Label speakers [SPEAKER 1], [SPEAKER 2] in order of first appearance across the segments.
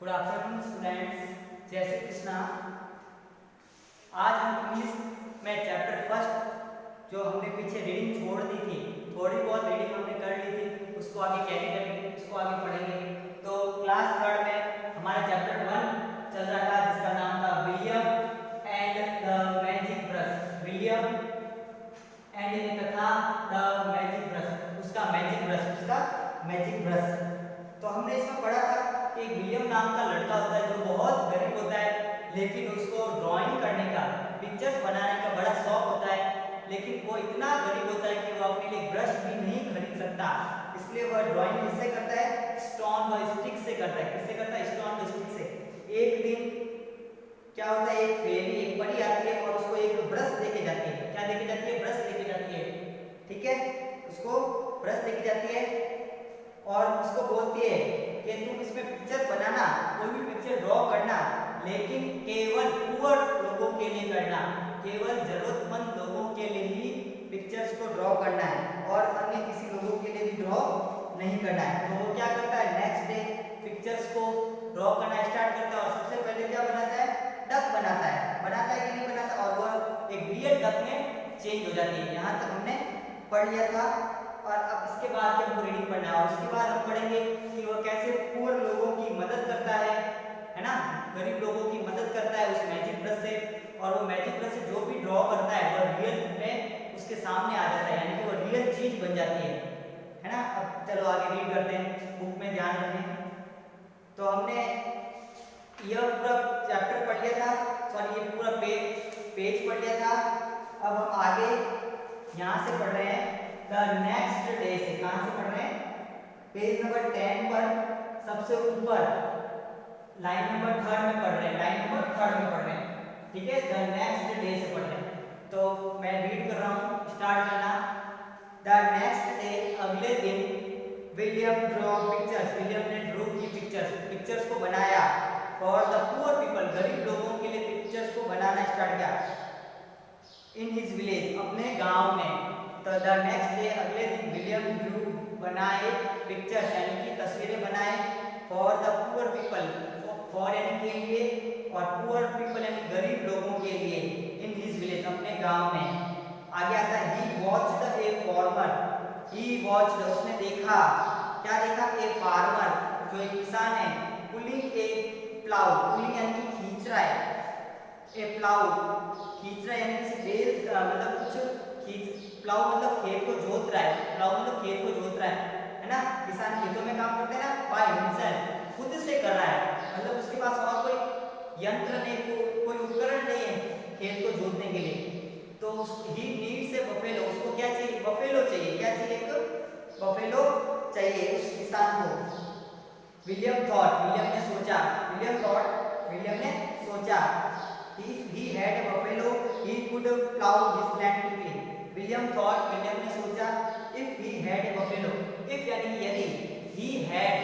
[SPEAKER 1] Good afternoon students, जय श्री कृष्णा। आज हम इंग्लिश में चैप्टर फर्स्ट जो हमने पीछे रीडिंग छोड़ दी थी, थोड़ी बहुत रीडिंग हमने कर ली थी, उसको आगे कैरी करेंगे, उसको आगे पढ़ेंगे। तो क्लास थर्ड में हमारा चैप्टर 1 चल रहा था जिसका नाम था William and the magic brush. William and तथा द मैजिक ब्रश, उसका मैजिक ब्रश। तो हमने इसमें पढ़ा था कि विलियम नाम का लड़का होता है जो बहुत गरीब होता है, लेकिन उसको ड्राइंग करने का, पिक्चर्स बनाने का बड़ा शौक होता है। लेकिन वो इतना गरीब होता है कि वो अपने लिए ब्रश भी नहीं खरीद सकता, इसलिए वह ड्राइंग किससे करता है? स्टोन व स्टिक से करता है। किससे करता है? स्टोन व स्टिक से। एक दिन क्या होता है, एक फेरी, एक परी आती है और उसको एक ब्रश देके जाती है। क्या देके जाती है? ब्रश देके जाती है। ठीक है, उसको ब्रश देके जाती है और उसको बोलती है कि तुम इसमें पिक्चर बनाना, कोई भी पिक्चर ड्रॉ करना, लेकिन केवल पुअर लोगों के लिए करना, केवल जरूरतमंद लोगों के लिए ही पिक्चर्स को ड्रॉ करना है और अन्य किसी लोगों के लिए भी ड्रॉ नहीं करना है। तो वो क्या करता है? नेक्स्ट डे पिक्चर्स को ड्रॉ करना स्टार्ट करता है और सबसे पहले क्या बनाता है? डक बनाता है कि नहीं बनाता, और वो एक रियल डक में चेंज हो जाती है। यहाँ तक हमने पढ़ लिया था। और अब इसके बाद हमको रीडिंग पढ़ना है और उसके बाद हम पढ़ेंगे कि वो कैसे पुअर लोगों की मदद करता है ना, गरीब लोगों की मदद करता है उस मैजिक ब्रश से। और वो मैजिक ब्रश से जो भी ड्रॉ करता है वो रियल में उसके सामने आ जाता है, यानी कि वो रियल चीज बन जाती है ना। अब चलो आगे रीड करते हैं, बुक में ध्यान रखें। तो हमने यह पूरा चैप्टर पढ़ लिया था, सॉरी ये पूरा पेज पढ़ लिया था। अब हम आगे यहाँ से पढ़ रहे हैं द नेक्स्ट डे से। कहाँ से पढ़ रहे हैं? पेज नंबर 10 पर सबसे ऊपर लाइन नंबर 3 में पढ़ रहे हैं, लाइन नंबर 3 में पढ़ रहे हैं। ठीक है, द नेक्स्ट डे से पढ़ रहे हैं। तो मैं रीड कर रहा हूँ, स्टार्ट करना। द नेक्स्ट डे, अगले दिन, विलियम ड्रॉ पिक्चर्स, विलियम ने ड्रॉ की पिक्चर्स को बनाया फॉर द पुअर पीपल, गरीब लोगों के लिए पिक्चर्स को बनाना स्टार्ट किया। इन हिज विलेज, अपने गांव में। तो द नेक्स्ट डे, अगले दिन, विलियम ड्रू बनाए पिक्चर्स, यानी कि तस्वीरें बनाए for the poor people, for यानी के लिए, और पुअर पीपल यानी गरीब लोगों के लिए, इन हिज विलेज, अपने गांव में। आगे आता है he watched a farmer, he watched, उसने देखा, क्या देखा? ए फार्मर, जो एक किसान है, पुलिंग ए प्लाउ, पुलिंग यानी कि खींच रहा है, ए प्लाउ, खींच रहा है यानी कि बेल, मतलब कुछ खींच, प्लाउ मतलब खेत को जोत रहा है, प्लाउ मतलब खेत को जोत रहा है ना। किसान खेतों में काम करते हैं ना, बाय हिमसेल्फ, खुद से कर रहा है, मतलब उसके पास और कोई यंत्र नहीं, कोई उपकरण नहीं है खेत को जोतने के लिए। तो ही नीड्स ए बफेलो, उसको क्या चाहिए? बफेलो चाहिए। क्या चाहिए? एक बफेलो चाहिए उस किसान को। विलियम थॉट, विलियम ने सोचा, विलियम थॉट, विलियम ने सोचा, if he had a buffalo he could plow his land quickly. William thought, William ने सोचा, if he had a buffalo, if यानी यदि, he had,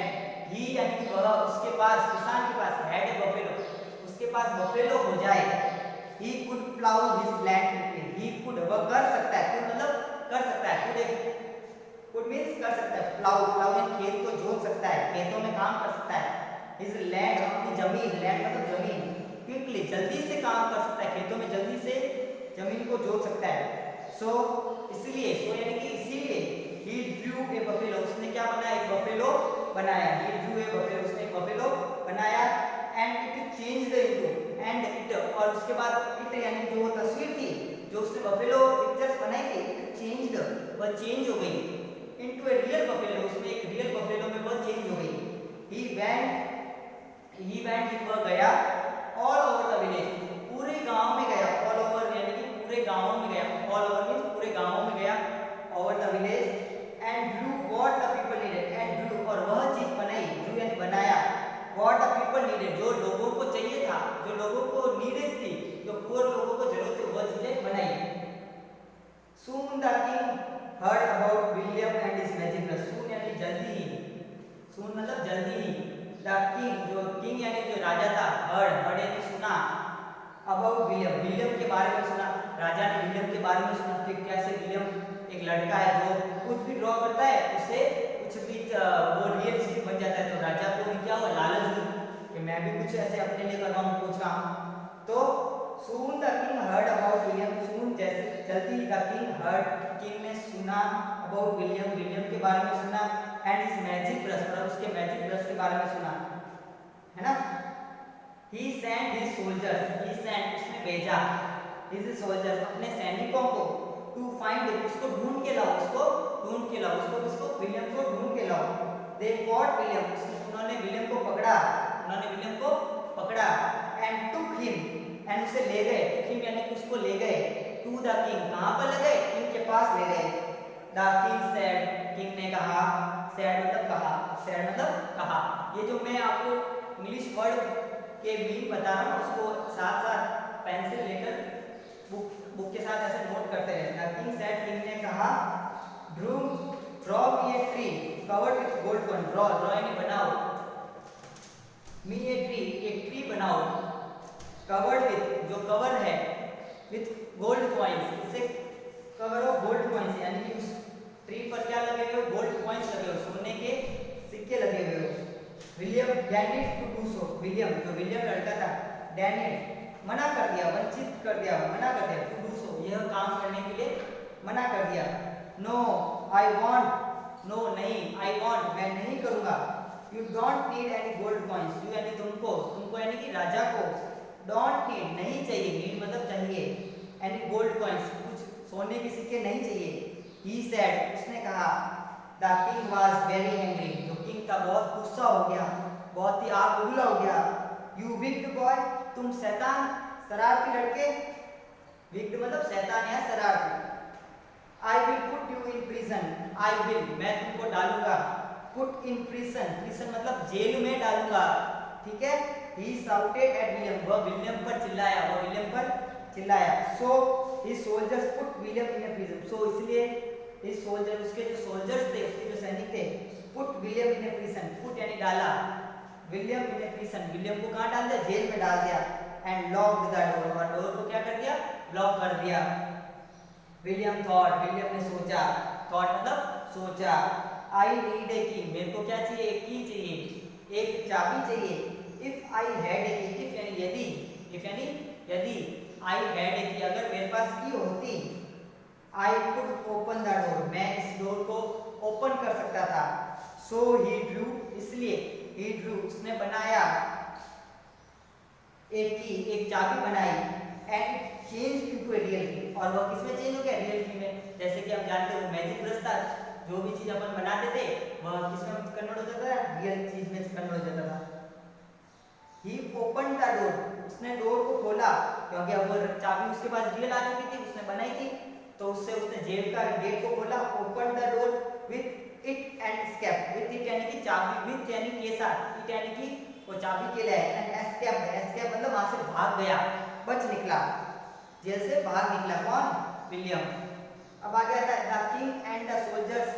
[SPEAKER 1] he यानी कि वह, उसके पास, किसान के पास, had a buffalo, उसके पास बफेलो हो जाए, he could plow his land quickly. he could, वह कर सकता है, could मतलब कर सकता है, could means कर सकता है, plow, plow यानी खेत को जोत सकता है, खेतों में काम कर सकता है, his land, अपनी जमीन, land मतलब जमीन, क्विकली, जल्दी से काम कर सकता है, खेतों में जल्दी से जमीन को जोत सकता है। सो इसलिए, सो यानी कि इसीलिए, ही ड्रू ए बफेलो, उसने क्या बनाया? एक बफेलो बनाया। ही ड्रू ए बफेलो, उसने एक बफेलो बनाया। And it changed into, and it, और उसके बाद इट यानी जो वो तस्वीर थी, जो उसने बफेलो पिक्चर्स बनाई थी, इट चेंज्ड, वह चेंज हो गई इनटू ए रियल बफेलो, उसमें एक रियल बफेलो में वह चेंज हो गई। ही वेंट, वह गया ऑल ओवर द विलेज, पूरे गांव में गया, ऑल ओवर यानी कि पूरे गांवों में गया, ऑल ओवर मींस पूरे गांवों में गया, over the village, and Drew what the people needed, and Drew, और वह चीज बनाई, ड्रू यानी बनाया, व्हाट द पीपल नीडेड, जो लोगों को चाहिए था, जो लोगों को नीडेड थी, जो पुअर लोगों को जरूरत थी, वह चीजें बनाई। Soon the king heard about William and his magic brush, soon यानी जल्दी ही, सून मतलब जल्दी ही, द किंग, जो किंग यानी जो राजा था, हर्ड यानी सुना, अबाउट विलियम, विलियम के बारे में सुना, राजा ने विलियम के बारे में सुना कि कैसे विलियम एक लड़का है जो कुछ भी ड्रॉ करता है, उससे कुछ भी वो रियल चीज बन जाता है। तो राजा को भी क्या हुआ? लालच हुई कि मैं मैं भी कुछ ऐसे अपने लिए कर रहा हूँ, पूछ रहा हूँ। तो soon the king heard about William, soon जैसे जल्दी the king heard, किंग ने सुना about William, विलियम के बारे में सुना, and his magic brush, और उसके मैजिक ब्रश के बारे में सुना, है ना। He sent his soldiers, he sent उसने भेजा his soldiers अपने सैनिकों को to find him, उसको ढूंढ के लाओ, उसको ढूंढ के लाओ, उसको विलियम को ढूंढ के लाओ। They caught William, उन्होंने विलियम को पकड़ा, उन्होंने विलियम को पकड़ा, and took him, and उसे ले गए, took him यानी कि उसको ले गए, to the king, कहाँ पर ले गए, किंग के पास ले गए। The king said, किंग ने कहा, said मतलब कहा, said मतलब कहा। ये जो मैं आपको इंग्लिश वर्ड के मीन बता रहा हूँ उसको साथ साथ पेंसिल लेकर बुक के साथ ऐसे नोट करते रहे। The king said, किंग ने कहा, draw me a tree covered with gold coin, draw यानी बनाओ, me a tree, एक ट्री बनाओ, covered with जो कवर है, with gold coins, इससे कवर हो गोल्ड कॉइंस, यानी कि उस ट्री पर क्या लगे हुए हो, गोल्ड कॉइंस लगे हुए, सोने के सिक्के लगे हुए हो। William denied to do so, William जो विलियम लड़का था, डैनिड मना कर दिया, वंचित कर दिया, मना कर दिया, टू डू सो यह काम करने के लिए मना कर दिया। नो आई वांट, नो नहीं, आई वांट मैं नहीं करूंगा, you don't need any gold coins, you यानी तुमको, तुमको यानी कि राजा को, डोंट नीड नहीं चाहिए, नीड मतलब चाहिए, एनी गोल्ड कॉइंस कुछ सोने के सिक्के नहीं चाहिए। ही सेड उसने कहा, the king was very angry, जो किंग था बहुत गुस्सा हो गया, बहुत ही आग बबूला हो गया। यू विक्ड बॉय, तुम शैतान शरारती लड़के, विक्ड मतलब शैतान या शरारती। I will put you in prison, I will मैं तुमको डालूंगा, पुट इन प्रिजन, प्रिजन मतलब जेल में डालूंगा, ठीक है। ही शाउटेड एट विलियम, वह विलियम पर चिल्लाया, वह विलियम पर चिल्लाया। So his soldiers put William in a prison, so इसलिए हिज सोल्जर उसके जो सोल्जर्स थे, उसके जो सैनिक थे, put William in a prison, put यानी डाला, William in a prison, William को कहां डाल दिया, जेल में डाल दिया। एंड लॉक्ड द डोर, और डोर को क्या कर दिया, लॉक कर दिया। विलियम थॉट, विलियम ने सोचा, थॉट मतलब सोचा, आई नीड ए की, मेरे को क्या चाहिए, एक की चाहिए, एक चाबी चाहिए। इफ आई हैड ए की, इफ यानी यदि, इफ यानी यदि, आई हैड ए की अगर मेरे पास की होती, I could open the door मैं इस डोर को ओपन कर सकता था। सो ही ड्रू इसलिए, ही ड्रू उसने बनाया, एक की एक चाबी बनाई, and change into a real की, और वह किसमें चेंज हो गया, रियल की में। जैसे कि हम जानते हैं वो मैजिक ब्रश था, जो भी चीज अपन बनाते थे वह किसमें कन्वर्ट हो जाता था, रियल चीज में कन्वर्ट हो जाता था। ही ओपन द डोर, उसने डोर को खोला, क्योंकि अब वो चाबी उसके पास रियल आ चुकी थी, उसने बनाई थी, तो उससे उसने जेल का गेट को खोला। Open the door with it and escape, with it यानी कि चाबी, विथ यानी के साथ, इट यानी कि वो चाबी के लिए, एंड एस्केप, एस्केप मतलब वहां से भाग गया, बच निकला, जेल से बाहर निकला। कौन, विलियम। अब आ गया था, the king and the soldiers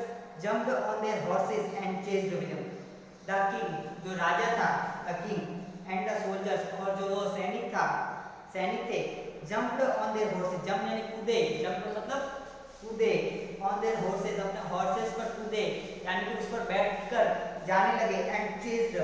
[SPEAKER 1] jumped on their horses and chased William. The king जो राजा था, the king and the soldiers और जो वो सैनिक था, सैनिक थे, jumped on their horses, jump यानी कूदे, जंप मतलब कूदे, ऑन देयर हॉर्सेस अपने हॉर्सेस पर कूदे, यानी कि उस पर बैठकर जाने लगे। एंड चेज्ड,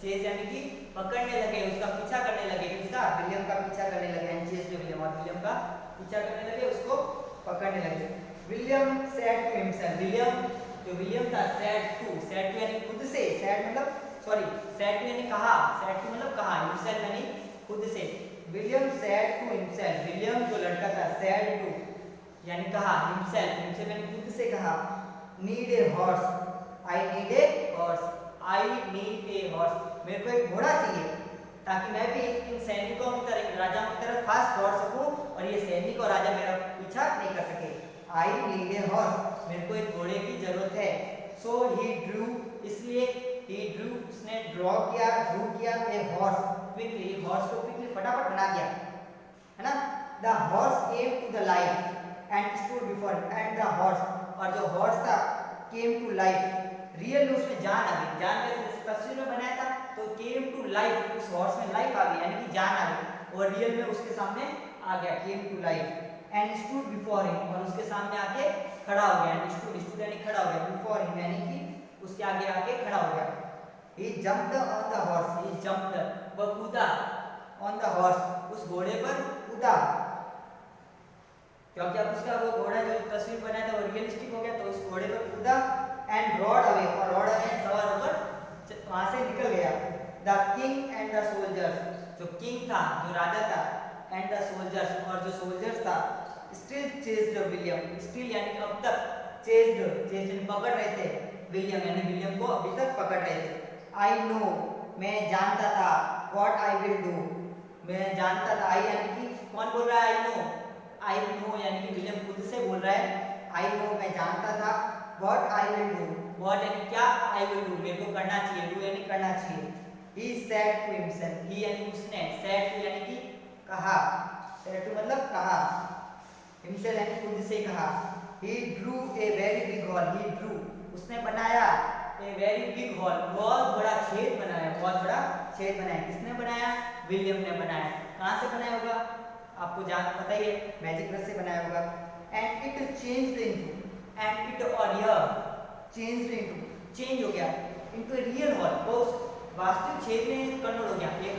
[SPEAKER 1] चेज यानी कि पकड़ने लगे, उसका पीछा करने लगे, किसका, विलियम का पीछा करने लगे। एंड चेज्ड विलियम, और विलियम का पीछा करने लगे, उसको पकड़ने लगे। William said to himself, William जो विलियम था, सेड टू यानी खुद से, सेड मतलब सॉरी, सेड टू यानी कहा, सेड टू मतलब कहा, हिमसेल्फ यानी खुद से। William said to himself, William जो लड़का था, सेड टू यानी कहा, हिमसेल्फ, हिमसेल्फ यानी खुद से कहा, need a horse, I need a horse, I need a horse, मेरे को एक घोड़ा चाहिए, ताकि मैं भी इन सैनिकों की तरह, राजाओं की तरह फास्ट दौड़ सकूं और ये सैनिक और राजा मेरा पीछा नहीं कर सके। आई नीड ए हॉर्स, मेरे को एक घोड़े की जरूरत है। सो ही ड्रू, इसलिए ही ड्रू उसने ड्रॉ किया, ड्रू किया ए हॉर्स क्विकली, हॉर्स को क्विकली फटाफट बना दिया, है ना। The horse came to the life and stood before, and the horse, और जो हॉर्स था, केम टू लाइफ, रियल में उसमें जान आ गई, जान कैसे तस्वीर में बनाया था, तो केम टू लाइफ, उस हॉर्स में लाइफ आ गई, यानी कि जान आ गई, और रियल में उसके सामने आ गया, came to life. And stood before him, और उसके सामने आके खड़ा हो गया, स्टूड, स्टूड यानी खड़ा हो गया, बिफोर हिम यानी कि उसके आगे आके खड़ा हो गया। He jumped on the horse. He jumped. वह कूदा. On the horse. उस घोड़े पर कूदा. क्योंकि अब उसका वो घोड़ा जो तस्वीर बनाया था वो रियलिस्टिक हो गया, तो उस घोड़े पर कूदा and rode away. और rode away सवार होकर वहां से निकल गया. The king and the soldiers. जो king था, जो राजा था, and the soldiers और जो soldiers था, still chased William. Still यानी अब तक chased यानी पकड़ रहे थे. विलियम यानी विलियम को अभी तक पकड़ रहे थे. I know मैं जानता था. What I will do मैं जानता था. I यानी कि कौन बोल रहा है? I know यानी कि विलियम खुद से बोल रहा है. I know मैं जानता था. What I will do what यानी क्या, I will do मेरे को करना चाहिए. Do यानी करना चाहिए. He said to himself. He यानी उसने. Said to यानी कि कहा. Said to मतलब कहा. Himself यानी खुद से कहा. He drew a very big hole. He drew उसने बनाया a very big hole बहुत बड़ा छेद बनाया. बहुत बड़ा छेद बनाया. किसने बनाया? विलियम ने बनाया. कहाँ से बनाया होगा? आपको जान पता ही है, मैजिक ब्रश से बनाया होगा. And it changed into and it और यह changed into चेंज हो गया into a real hole. वो वास्तविक छेद में कन्वर्ट हो गया. एक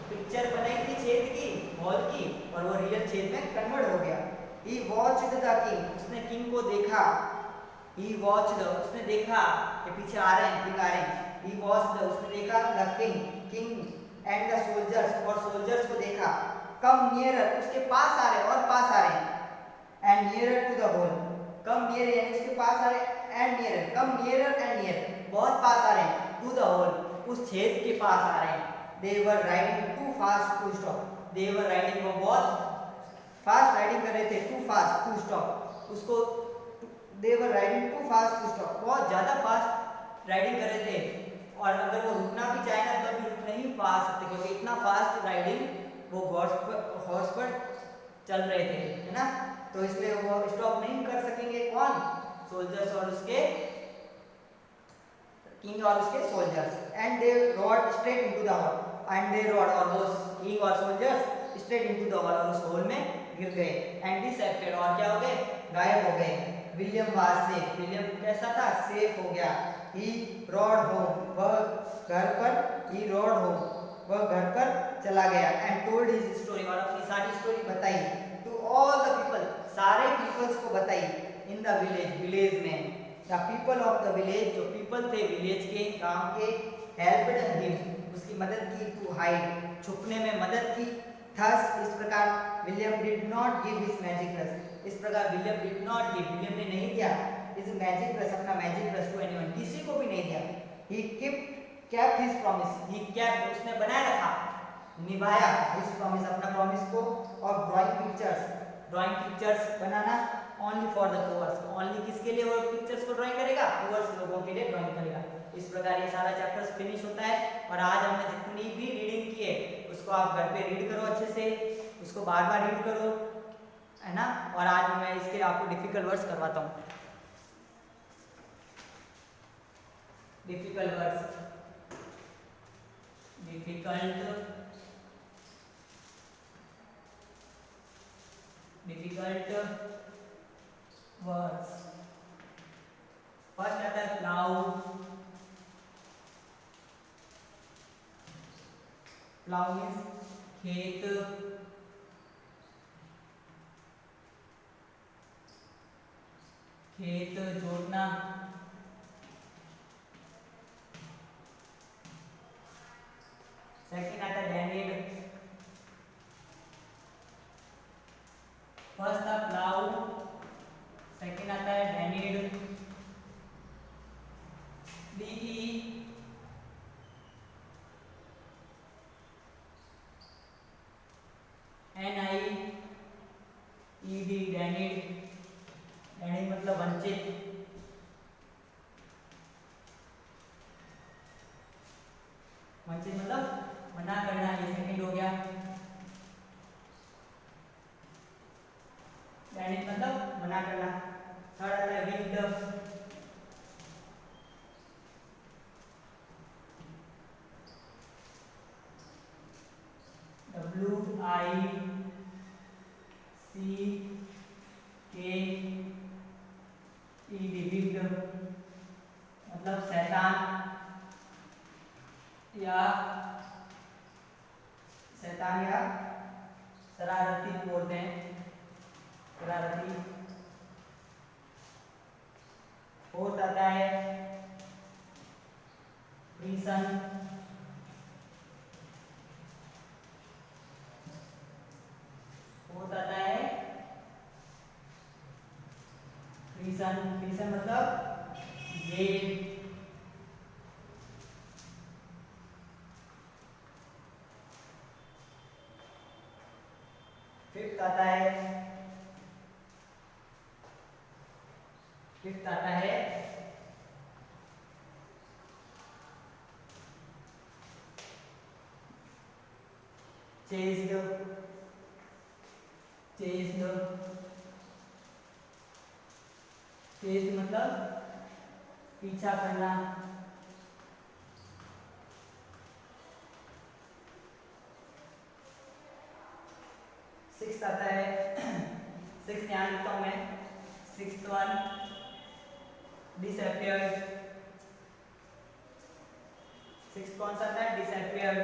[SPEAKER 1] पिक्चर बनाई थी छेद की, हॉल की, और वो रियल छेद में कन्वर्ट हो गया. He watched the king उसने किंग को देखा. He watched उसने देखा कि पीछे आ रहे हैं, किंग आ रहे हैं. He watched उसने देखा the king and the soldiers और soldiers को देखा. Come nearer उसके पास आ रहे हैं और पास आ रहे हैं. And nearer to the hole. Come nearer यानी उसके पास आ रहे हैं. And nearer come nearer and nearer बहुत पास आ रहे हैं. To the hole उस छेद के पास आ रहे हैं. They were riding too fast to stop. They were riding वो बहुत फास्ट राइडिंग कर रहे थे. Too fast to stop उसको they were riding too fast to stop बहुत ज़्यादा फास्ट राइडिंग कर रहे थे, और अगर वो रुकना भी चाहे ना तब भी रुक नहीं पा सकते, क्योंकि इतना फास्ट राइडिंग वो हॉर्स पर चल रहे थे, है ना. तो इसलिए वो स्टॉप नहीं कर सकेंगे. कौन? सोल्जर्स और उसके किंग और उसके soldiers. And they rod straight into the hall. And they rod और वो किंग और soldiers straight into the hall और उस हॉल में गिर गए. एंड डिसएप्टेड और क्या हो गए? गायब हो गए. विलियम वाज सेफ विलियम कैसा था? सेफ हो गया. ही रॉड होम वह घर पर ही रॉड होम वह घर पर चला गया. एंड टोल्ड हिज स्टोरी और अपनी सारी स्टोरी बताई. टू ऑल द पीपल सारे पीपल्स को बताई. इन द विलेज में. The people of the village जो पीपल थे विलेज के, गांव के, हेल्प्ड हिम उसकी मदद की. टू हाइड छुपने में मदद की. थस इस प्रकार William did not give his magic brush. इस प्रकार William did not give William ने नहीं दिया इस मैजिक ब्रश अपना मैजिक ब्रश टू एनीवन किसी को भी नहीं दिया. ही kept his promise. ही kept उसने बनाए रखा, निभाया his promise अपना प्रॉमिस को. और ड्राइंग पिक्चर्स बनाना only for the poors. Only किसके लिए वो पिक्चर्स को ड्राइंग करेगा? पुअर्स लोगों के लिए ड्राइंग करेगा. इस प्रकार ये सारा चैप्टर्स फिनिश होता है. और आज हमने जितनी भी रीडिंग की है उसको आप घर पे रीड करो अच्छे से, उसको बार बार रीड करो, है ना. और आज मैं इसके आपको डिफिकल्ट वर्ड्स करवाता हूँ. डिफिकल्ट वर्ड्स फर्स्ट आता है प्लाउ. प्लाउ मीन्स खेत. खेत जोतना. सेकंड आता है डैमेज. फर्स्ट था प्लाउ, सेकंड आता है damage. DE NIED damage. Damage मतलब वंचित. वंचित मतलब मना करना. ये सेकंड हो गया. डैमेज मतलब मना करना. थर्ड आता है विंड. WICKED मतलब शैतान. या शैतान या शरारती भी बोलते हैं, शरारती। फोर्थ आता है रीजन, फोर्थ आता है रीजन, रीजन मतलब ये। फिफ्थ आता है, फिफ्थ आता है चेज्ड, चेज्ड, चेज्ड मतलब पीछा करना। सिक्स्थ आता है, सिक्स्थ ध्यान देता हूं मैं, सिक्स्थ वन डिसअपियर्ड, सिक्स्थ कौन सा आता है, disappeared,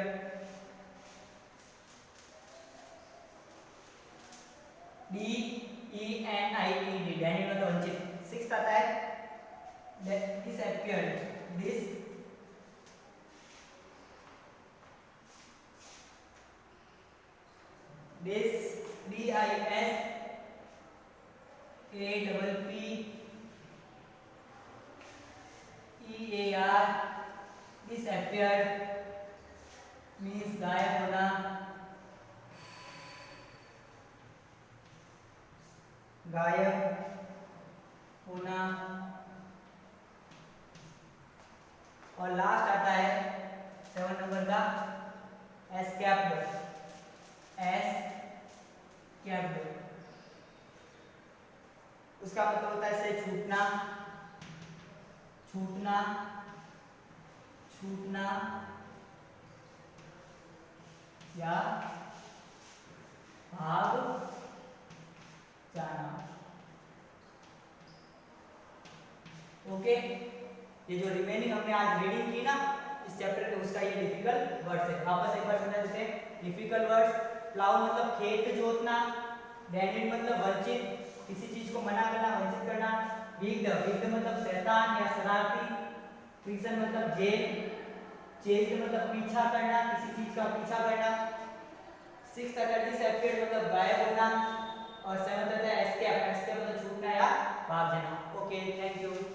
[SPEAKER 1] D E N I E D, deny मतलब वंचित। सिक्स्थ आता है disappeared, dis dis D I S A double P E A R, disappeared means गायब होना, गायब होना। और लास्ट आता है 7 नंबर का एस्केप्ड, एस्केप्ड, उसका मतलब होता है से छूटना, छूटना, छूटना या भाग जाना। ओके, ये जो रिमेनिंग हमने आज रीडिंग की ना इस चैप्टर के, उसका ये डिफिकल्ट वर्ड्स है। वापस एक बार समझा देते हैं डिफिकल्ट वर्ड्स। प्लाउ मतलब खेत जोतना, डैनिड मतलब वंचित, किसी चीज को मना करना, वंचित करना, विग्ड, विग्ड मतलब शैतान या शरारती, प्रिजन मतलब जेल, चेज्ड मतलब पीछा करना, किसी चीज का पीछा करना, सिक्स्थ आता है डिसअपियर्ड मतलब गायब होना, और सेवंथ आता है एस्केप, एस्केप मतलब छूटना या भाग जाना। Okay, thank you.